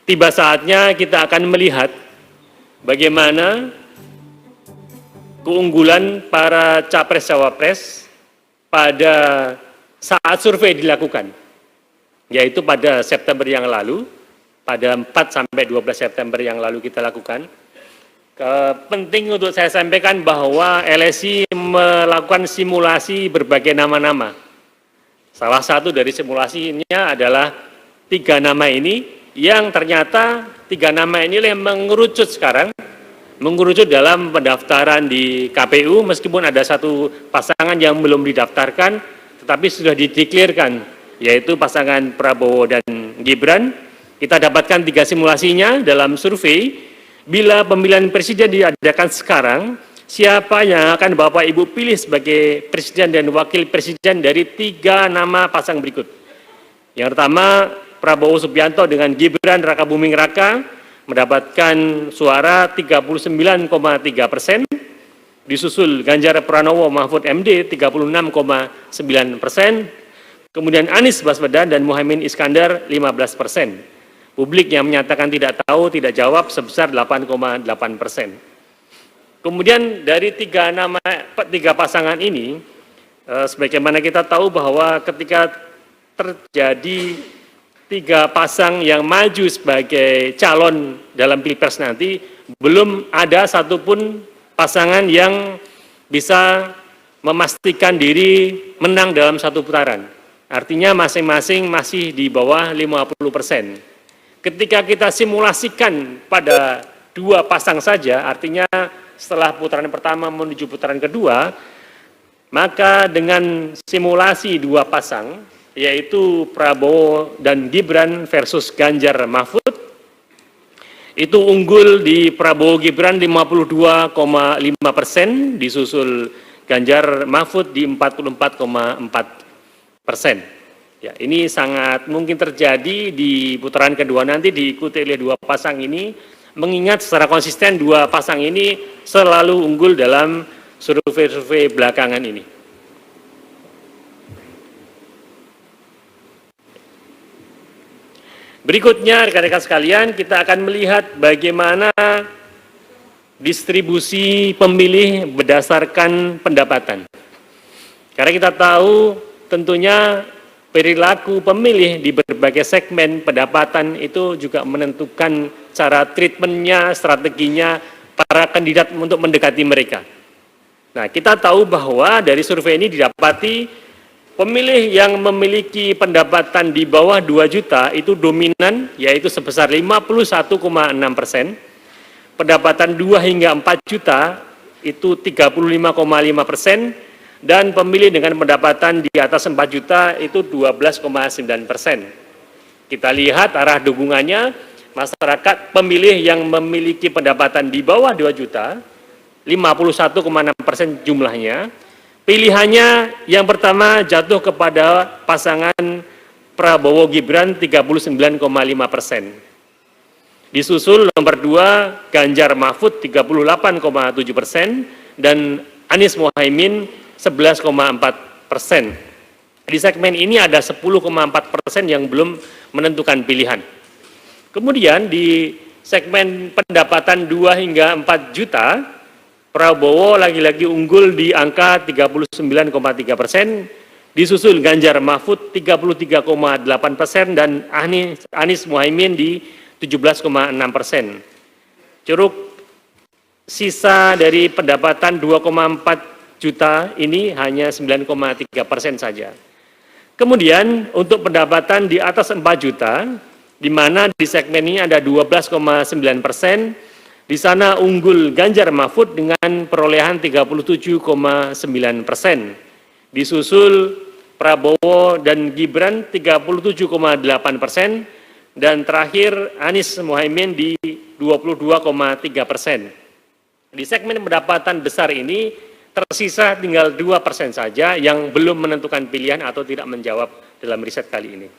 tiba saatnya kita akan melihat bagaimana keunggulan para capres-cawapres pada saat survei dilakukan, yaitu pada September yang lalu, pada 4 sampai 12 September yang lalu kita lakukan. Penting untuk saya sampaikan bahwa LSI melakukan simulasi berbagai nama-nama. Salah satu dari simulasinya adalah 3 nama ini, yang ternyata 3 nama ini yang mengerucut sekarang, mengerucut dalam pendaftaran di KPU, meskipun ada 1 pasangan yang belum didaftarkan, tetapi sudah dideklirkan, yaitu pasangan Prabowo dan Gibran. Kita dapatkan 3 simulasinya dalam survei. Bila pemilihan presiden diadakan sekarang, siapa yang akan Bapak Ibu pilih sebagai presiden dan wakil presiden dari 3 nama pasang berikut? Yang pertama, Prabowo Subianto dengan Gibran Rakabuming Raka mendapatkan suara 39,3%, disusul Ganjar Pranowo Mahfud MD 36,9%, kemudian Anies Baswedan dan Muhaimin Iskandar 15%. Publik yang menyatakan tidak tahu, tidak jawab sebesar 8,8%. Kemudian dari 3 pasangan ini, sebagaimana kita tahu bahwa ketika terjadi 3 pasang yang maju sebagai calon dalam Pilpres nanti, belum ada satupun pasangan yang bisa memastikan diri menang dalam 1 putaran. Artinya masing-masing masih di bawah 50%. Ketika kita simulasikan pada 2 pasang saja, artinya setelah putaran pertama menuju putaran kedua, maka dengan simulasi 2 pasang, yaitu Prabowo dan Gibran versus Ganjar Mahfud, itu unggul di Prabowo Gibran 52,5%, disusul Ganjar Mahfud di 44,4%. Ya, ini sangat mungkin terjadi di putaran kedua nanti, diikuti oleh 2 pasang ini, mengingat secara konsisten 2 pasang ini selalu unggul dalam survei-survei belakangan ini. Berikutnya, rekan-rekan sekalian, kita akan melihat bagaimana distribusi pemilih berdasarkan pendapatan. Karena kita tahu tentunya perilaku pemilih di berbagai segmen pendapatan itu juga menentukan cara treatmentnya, strateginya para kandidat untuk mendekati mereka. Nah, kita tahu bahwa dari survei ini didapati pemilih yang memiliki pendapatan di bawah 2 juta itu dominan, yaitu sebesar 51,6%. Pendapatan 2 hingga 4 juta itu 35,5%. Dan pemilih dengan pendapatan di atas 4 juta itu 12,9%. Kita lihat arah dukungannya, masyarakat pemilih yang memiliki pendapatan di bawah 2 juta, 51,6% jumlahnya. Pilihannya yang pertama jatuh kepada pasangan Prabowo Gibran 39,5%. Disusul nomor 2 Ganjar Mahfud 38,7% dan Anies Muhaimin 11,4%. Di segmen ini ada 10,4% yang belum menentukan pilihan. Kemudian di segmen pendapatan 2 hingga 4 juta, Prabowo lagi-lagi unggul di angka 39,3%, disusul Ganjar Mahfud 33,8% dan Anies Muhaimin di 17,6%. Ceruk sisa dari pendapatan 2,4 juta ini hanya 9,3% saja. Kemudian untuk pendapatan di atas 4 juta, di mana di segmen ini ada 12,9%, di sana unggul Ganjar Mahfud dengan perolehan 37,9%. Disusul Prabowo dan Gibran 37,8%, dan terakhir Anies Muhaimin di 22,3%. Di segmen pendapatan besar ini, tersisa tinggal 2% saja yang belum menentukan pilihan atau tidak menjawab dalam riset kali ini.